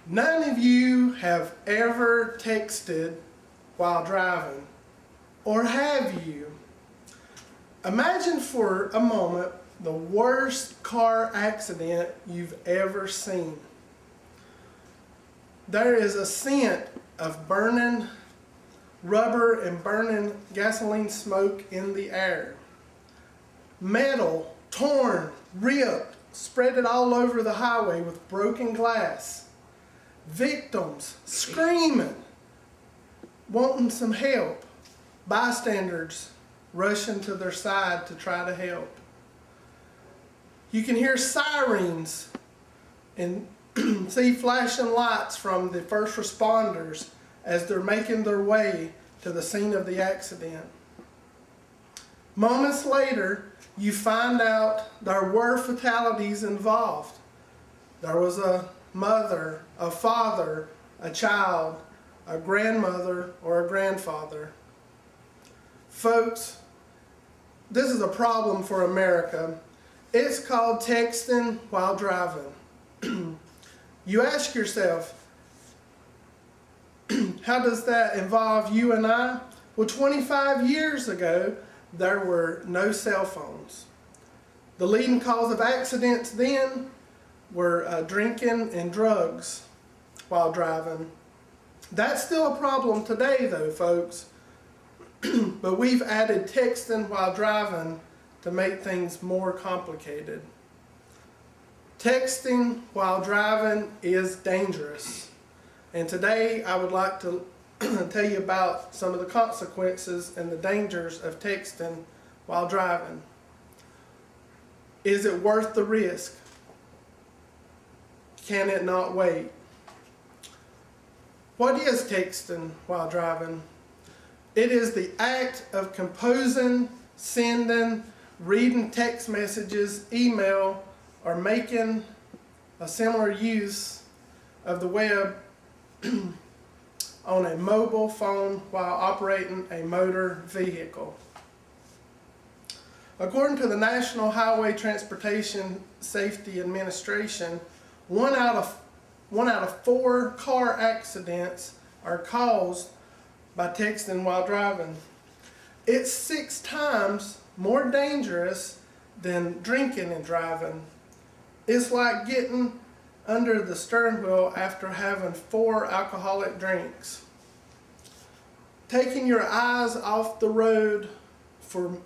None of you have ever texted while driving, or have you? Imagine for a moment the worst car accident you've ever seen. There is a scent of burning rubber and burning gasoline smoke in the air. Metal, torn, ripped, spread it all over the highway with broken glass. Victims screaming, wanting some help. Bystanders rushing to their side to try to help. You can hear sirens and see flashing lights from the first responders as they're making their way to the scene of the accident. Moments later, you find out there were fatalities involved. There was a mother, a father, a child, a grandmother, or a grandfather. Folks, this is a problem for America. It's called texting while driving. You ask yourself, how does that involve you and I? Well, 25 years ago, there were no cell phones. The leading cause of accidents then were drinking and drugs while driving. That's still a problem today though, folks. But we've added texting while driving to make things more complicated. Texting while driving is dangerous. And today I would like to tell you about some of the consequences and the dangers of texting while driving. Is it worth the risk? Can it not wait? What is texting while driving? It is the act of composing, sending, reading text messages, email, or making a similar use of the web on a mobile phone while operating a motor vehicle. According to the National Highway Transportation Safety Administration, one out of 4 car accidents are caused by texting while driving. It's 6 times more dangerous than drinking and driving. It's like getting under the steering wheel after having 4 alcoholic drinks. Taking your eyes off the road for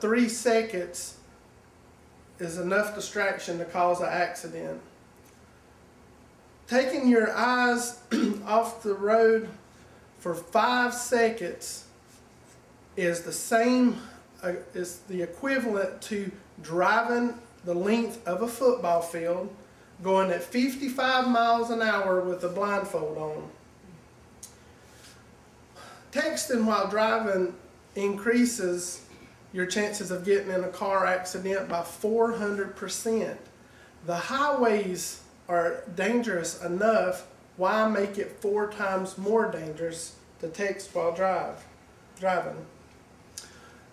3 seconds is enough distraction to cause an accident. Taking your eyes off the road for 5 seconds is the equivalent to driving the length of a football field, going at 55 miles an hour with a blindfold on. Texting while driving increases your chances of getting in a car accident by 400%. The highways are dangerous enough. Why make it 4 times more dangerous to text while driving?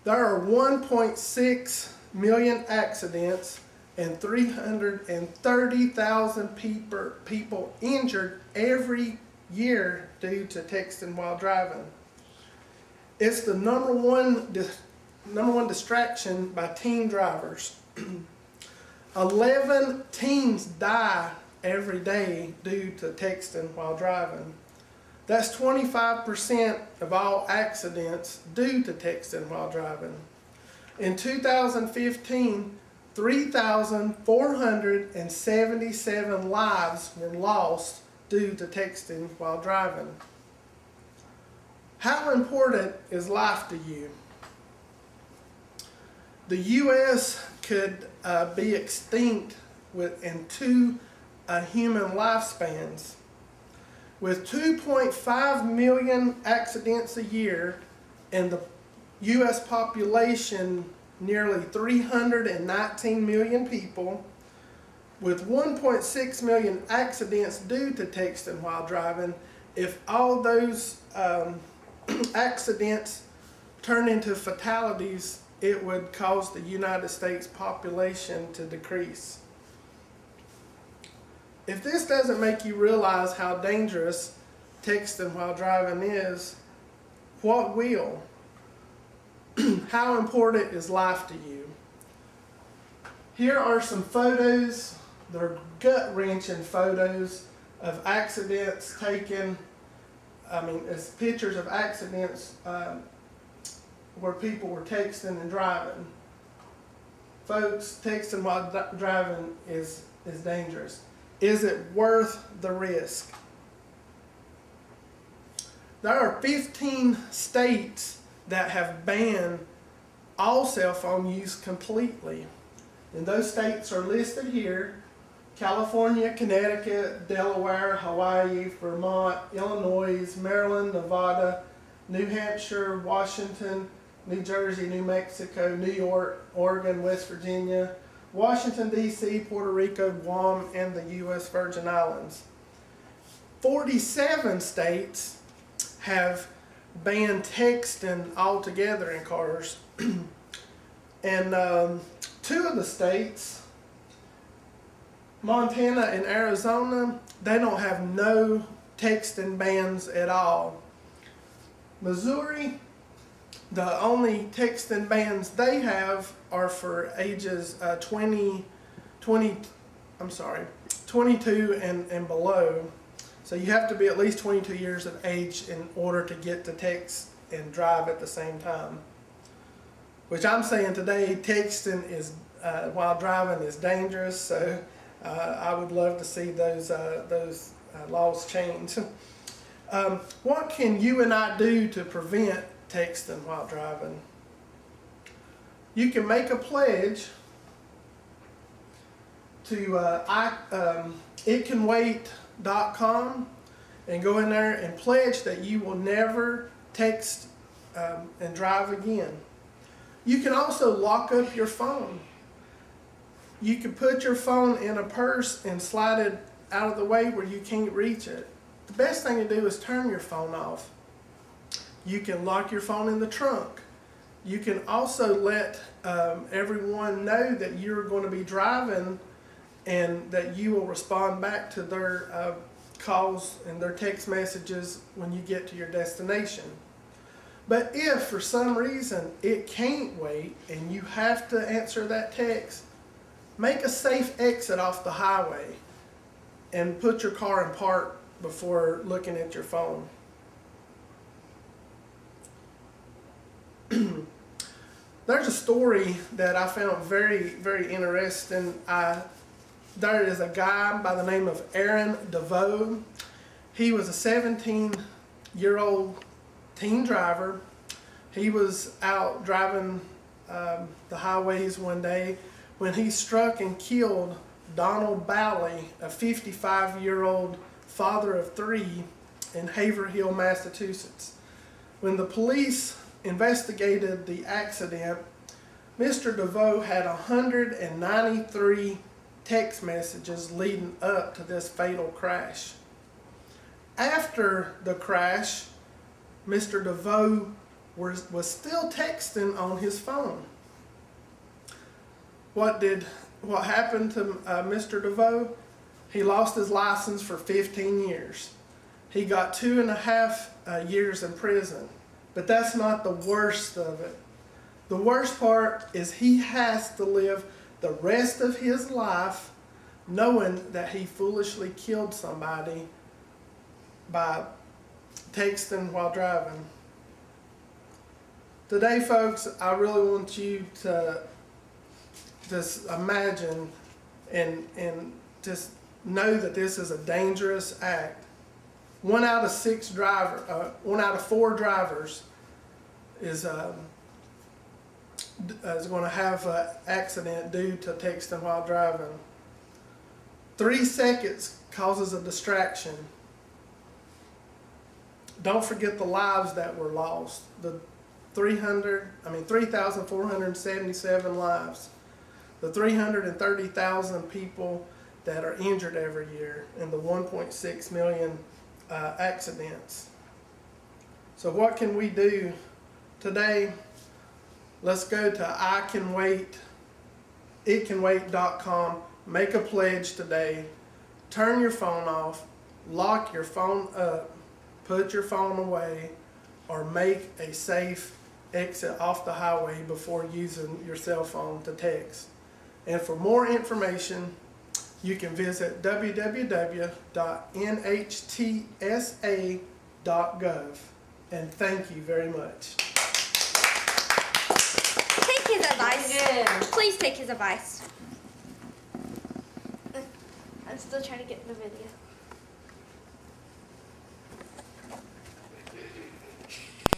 There are 1.6 million accidents and 330,000 people injured every year due to texting while driving. It's the number one distraction by teen drivers. 11 teens die every day due to texting while driving. That's 25% of all accidents due to texting while driving. In 2015, 3,477 lives were lost due to texting while driving. How important is life to you? The U.S. could be extinct in 2 human lifespans. With 2.5 million accidents a year and the U.S. population nearly 319 million people, with 1.6 million accidents due to texting while driving, if all those accidents turn into fatalities, it would cause the United States population to decrease. If this doesn't make you realize how dangerous texting while driving is, what will? How important is life to you? Here are some photos. They're gut-wrenching photos of accidents taken. It's pictures of accidents where people were texting and driving. Folks, texting while driving is dangerous. Is it worth the risk? There are 15 states that have banned all cell phone use completely. And those states are listed here: California, Connecticut, Delaware, Hawaii, Vermont, Illinois, Maryland, Nevada, New Hampshire, Washington, New Jersey, New Mexico, New York, Oregon, West Virginia, Washington, D.C., Puerto Rico, Guam, and the U.S. Virgin Islands. 47 states have banned texting altogether in cars. And 2 of the states, Montana and Arizona, they don't have no texting bans at all. Missouri, the only texting bans they have are for ages 22 and below. So you have to be at least 22 years of age in order to get to text and drive at the same time. Which I'm saying today, texting is while driving is dangerous. So I would love to see those laws change. What can you and I do to prevent texting while driving? You can make a pledge to itcanwait.com and go in there and pledge that you will never text and drive again. You can also lock up your phone. You can put your phone in a purse and slide it out of the way where you can't reach it. The best thing to do is turn your phone off. You can lock your phone in the trunk. You can also let everyone know that you're going to be driving and that you will respond back to their calls and their text messages when you get to your destination. But if for some reason it can't wait and you have to answer that text, make a safe exit off the highway and put your car in park before looking at your phone. There's a story that I found very, very interesting. There is a guy by the name of Aaron DeVoe. He was a 17-year-old teen driver. He was out driving the highways one day when he struck and killed Donald Bally, a 55-year-old father of 3 in Haverhill, Massachusetts. When the police investigated the accident, Mr. DeVoe had 193 text messages leading up to this fatal crash. After the crash, Mr. DeVoe was still texting on his phone. What happened to Mr. DeVoe? He lost his license for 15 years. He got 2.5 years in prison. But that's not the worst of it. The worst part is he has to live the rest of his life knowing that he foolishly killed somebody by texting while driving. Today, folks, I really want you to just imagine and just know that this is a dangerous act. 1 out of 4 drivers is going to have an accident due to texting while driving. 3 seconds causes a distraction. Don't forget the lives that were lost. The 3,477 lives. The 330,000 people that are injured every year, and the 1.6 million accidents. So what can we do today? Let's go to itcanwait.com, make a pledge today turn your phone off, lock your phone up, put your phone away, or make a safe exit off the highway before using your cell phone to text. And for more information, you can visit www.nhtsa.gov. And thank you very much. Take his advice. Good. Please take his advice. I'm still trying to get the video.